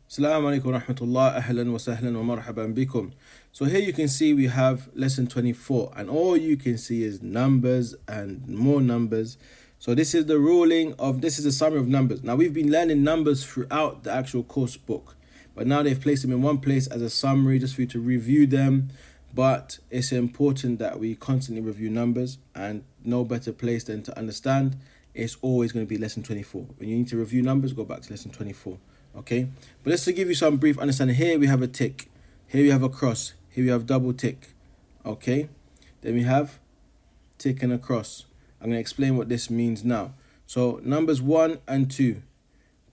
Assalamu alaikum wa rahmatullah, ahlan wa sahlan wa marhaban bikum. So here you can see we have lesson 24 and all you can see is numbers and more numbers. So this is a summary of numbers. Now we've been learning numbers throughout the actual course book, but now they've placed them in one place as a summary just for you to review them. But it's important that we constantly review numbers, and no better place than to understand it's always going to be lesson 24. When you need to review numbers, go back to lesson 24. Okay, but just to give you some brief understanding, here we have a tick, here we have a cross, here we have double tick. Okay, then we have tick and a cross. I'm going to explain what this means now. So numbers 1 and 2,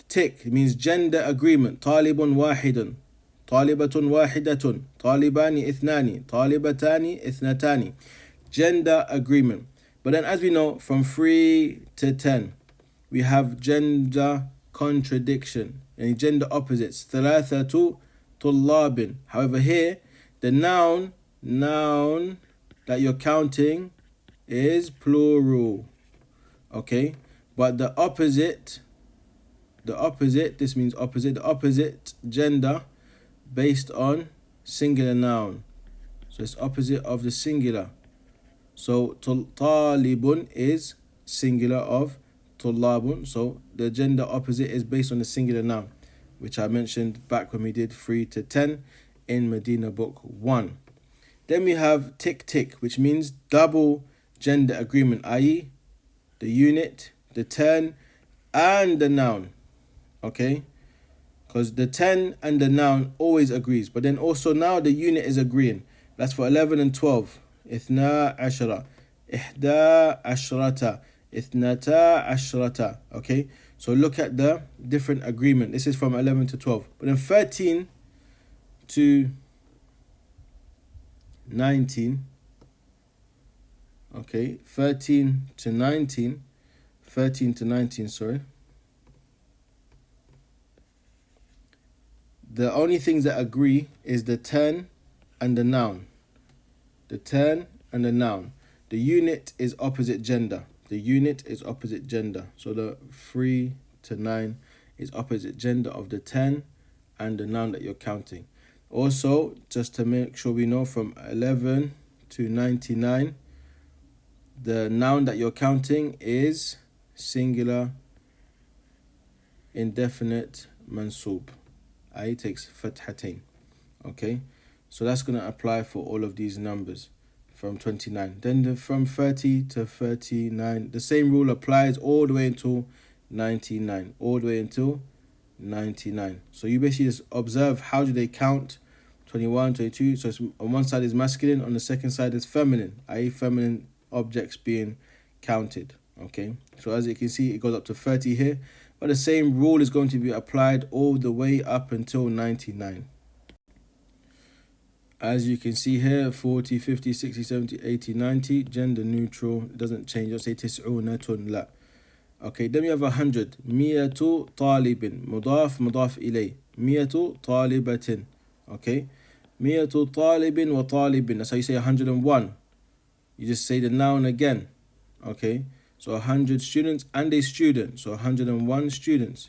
tick means gender agreement. Talibun wahidun, talibatun wahidatun, talibani ithnani, talibatani ithnatani. Gender agreement. But then, as we know, from 3 to 10 we have gender contradiction and gender opposites. Thalathatu tullabin. However, here the noun that you're counting is plural. Okay, but the opposite, this means opposite, the opposite gender based on singular noun. So it's opposite of the singular. So talibun is singular of tullabun. So the gender opposite is based on the singular noun, which I mentioned back when we did 3 to 10 in Medina book 1. Then we have tick tick, which means double gender agreement, i.e. the unit, the 10 and the noun. Okay, because the 10 and the noun always agrees, but then also now the unit is agreeing. That's for 11 and 12. Ithna ashara, ihda ashrata, ithnata ashrata. Okay, so look at the different agreement. This is from 11 to 12. But then 13 to 19. Okay, 13 to 19, sorry. The only things that agree is the 10 and the noun. The 10 and the noun. The unit is opposite gender. So the 3 to 9 is opposite gender of the 10 and the noun that you're counting. Also, just to make sure we know, from 11 to 99, the noun that you're counting is singular indefinite mansub. I takes fathatain. Okay, so that's going to apply for all of these numbers from 29. Then from 30 to 39, the same rule applies all the way until 99. So you basically just observe how do they count. 21, 22. So on one side is masculine, on the second side is feminine, i.e. feminine objects being counted. Okay, so as you can see, it goes up to 30 here, but the same rule is going to be applied all the way up until 99. As you can see here, 40, 50, 60, 70, 80, 90, gender neutral. It doesn't change. Just say tis'unatun la. Okay, then we have 100. Miyatu talibin. Mudaf ilay. Miyatu talibatin. Okay, miyatu talibin wa talibin. That's how you say 101. You just say the noun again. Okay, so 100 students and a student. So 101 students.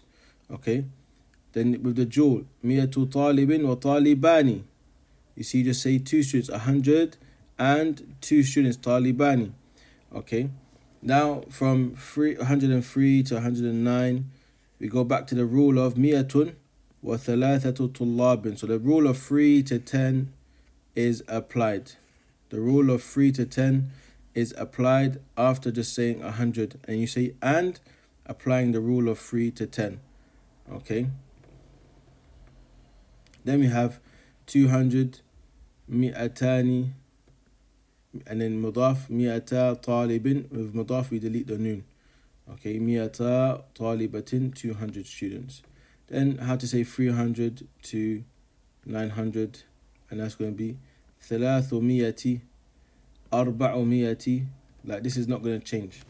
Okay, then with the jewel, miyatu talibin wa talibani. You see, you just say 2 students, 100 and 2 students, talibani. Okay, now from 103 to 109, we go back to the rule of miyatun wa thalathatu tullabin. So the rule of 3 to 10 is applied. The rule of 3 to 10 is applied after just saying 100, and you say and applying the rule of 3 to 10. Okay, then we have 200, mi'atani, and then mudaf, mi'ata talibin. With mudaf we delete the noon. Okay, mi'ata talibatin, 200 students. Then how to say 300 to 900, and that's going to be thalathumiyati, arba'umiyati. Like, this is not going to change.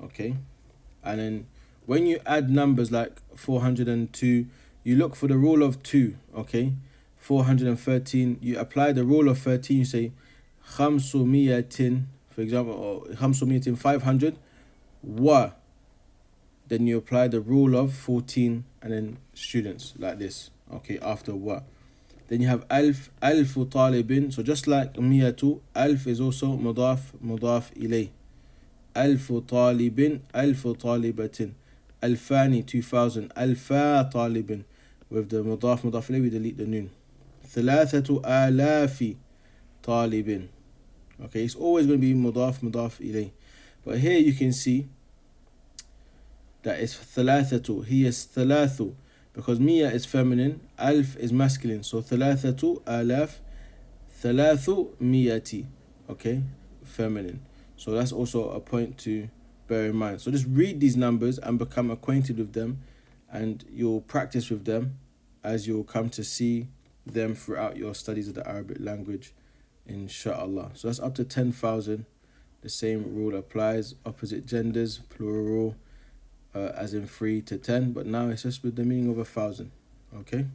Okay, and then when you add numbers like 402, you look for the rule of 2. Okay, 413, you apply the rule of 13. You say khamsumiyatin, for example, or khamsumiyatin, 500, wa. Then you apply the rule of 14 and then students like this. Okay, after what? Then you have alfu talibin. So just like miyatu, alf is also mudaf ilay. Alfu talibin, alfu talibatin. Alfani 2000, alfa talibin. With the mudaf ilay, we delete the noon. Thalathatu alafi talibin. Okay, it's always going to be mudaf ilay. But here you can see that it's thalathatu. He is thalathu. Because miya is feminine, alf is masculine. So thalathatu alaf, thalathu miyati. Okay, feminine. So that's also a point to bear in mind. So just read these numbers and become acquainted with them, and you'll practice with them as you'll come to see them throughout your studies of the Arabic language, inshallah. So that's up to 10,000. The same rule applies. Opposite genders, plural, as in 3 to 10, but now it's just with the meaning of 1,000. Okay.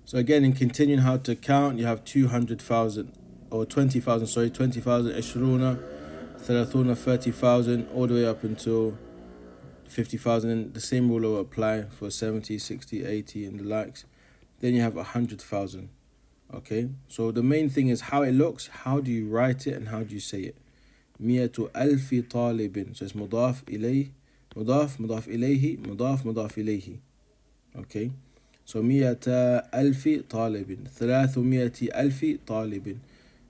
So again, in continuing how to count, you have 200,000 or 20,000. Sorry, 20,000. Ishruna, thalathuna, 30,000, all the way up until 50,000. The same rule will apply for 70, 60, 80, and the likes. Then you have 100,000. Okay. So the main thing is how it looks. How do you write it and how do you say it? مئة ألف طالب. So it's مضاف إليه, مضاف إليه, مضاف إليه. Okay. So مئة ألف طالب, 300 ألف طالب.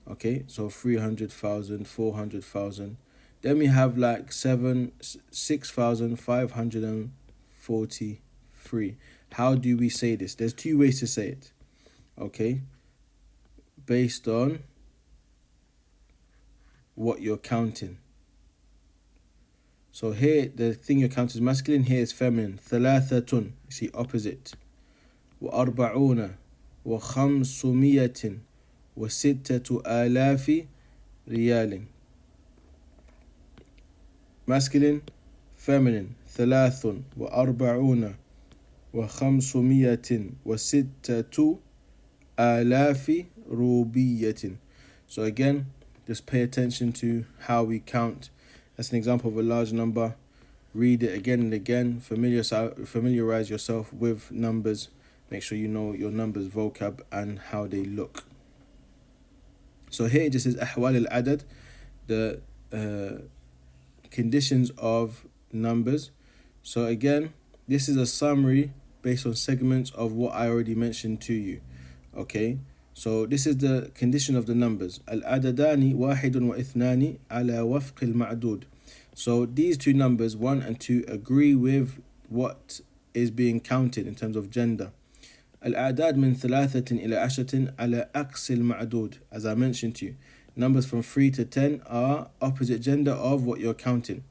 Okay. So 300,000, 400,000. Then we have like 6,543. How do we say this? There's two ways to say it. Okay. Based on what you're counting. So here the thing you're counting is masculine, here is feminine. ثلاثة, you see opposite. وأربعون وخمسمية وستة آلاف ريال. Masculine, feminine. ثلاث وأربعون وخمسمية وستة آلاف روبية. So again, just pay attention to how we count. That's an example of a large number. Read it again and again. Familiarize yourself with numbers. Make sure you know your numbers vocab and how they look. So here it just says أحوال العدد, the conditions of numbers. So again, this is a summary based on segments of what I already mentioned to you. Okay. So this is the condition of the numbers. Al-adadani wahidun wa ithnani ala wafq al-ma'dud. So these two numbers, 1 and 2, agree with what is being counted in terms of gender. Al-a'dad min thalathatin ila ashatin ala aqs al-ma'dud. As I mentioned to you, numbers from 3 to 10 are opposite gender of what you're counting.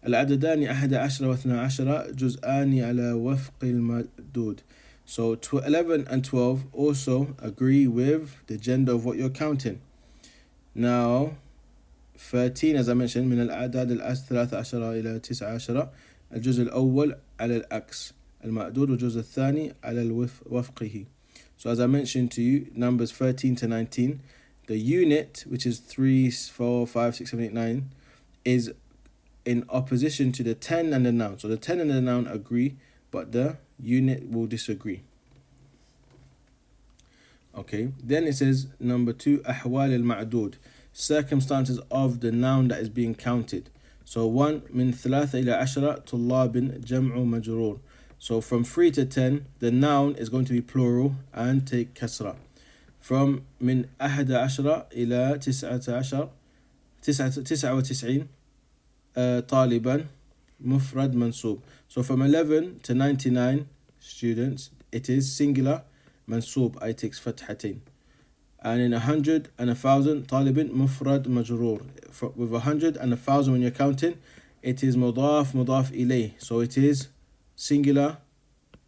Al-adadani ahada ashara wa thna ashara juz'ani ala wafq al-ma'dud. So 11 and 12 also agree with the gender of what you're counting. Now 13, as I mentioned, من الأعداد الثلاثة عشر إلى 19 الجزء الأول على العكس المعدود والجزء الثاني على وفقه. So as I mentioned to you, numbers 13 to 19, the unit, which is 3, 4, 5, 6, 7, 8, 9, is in opposition to the 10 and the noun. So the 10 and the noun agree, but the unit will disagree. Okay, then it says number 2, أحوال المعدود, circumstances of the noun that is being counted. So 1, من 3 إلى 10 طلاب جمع مجرور. So from 3 to 10, the noun is going to be plural and take kasra. From من 11 إلى 19 99 طالبا مفرد منصوب. So from 11 to 99 students, it is singular منصوب, I takes فتحتين. And in 100 and 1,000 طالب مفرد مجرور. With 100 and 1,000 when you're counting, it is مضاف إليه. So it is singular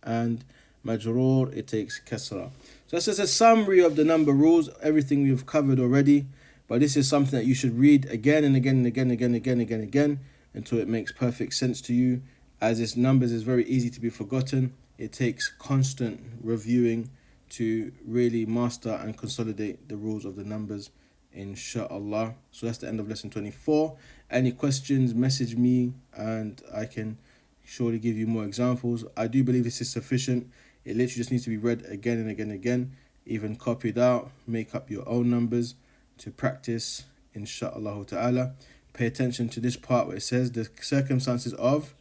and majrur, it takes kasra. So that's just a summary of the number rules, everything we've covered already. But this is something that you should read again and again and again and again until it makes perfect sense to you. As this numbers is very easy to be forgotten, it takes constant reviewing to really master and consolidate the rules of the numbers, inshallah. So that's the end of lesson 24. Any questions, message me and I can surely give you more examples. I do believe this is sufficient. It literally just needs to be read again and again and again, even copied out, make up your own numbers to practice, inshallah ta'ala. Pay attention to this part where it says the circumstances of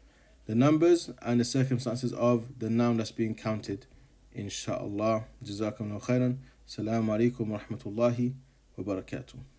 the numbers and the circumstances of the noun that's being counted, inshallah. Jazakumullah khairan. Assalamu alaikum wa rahmatullahi wa barakatuh.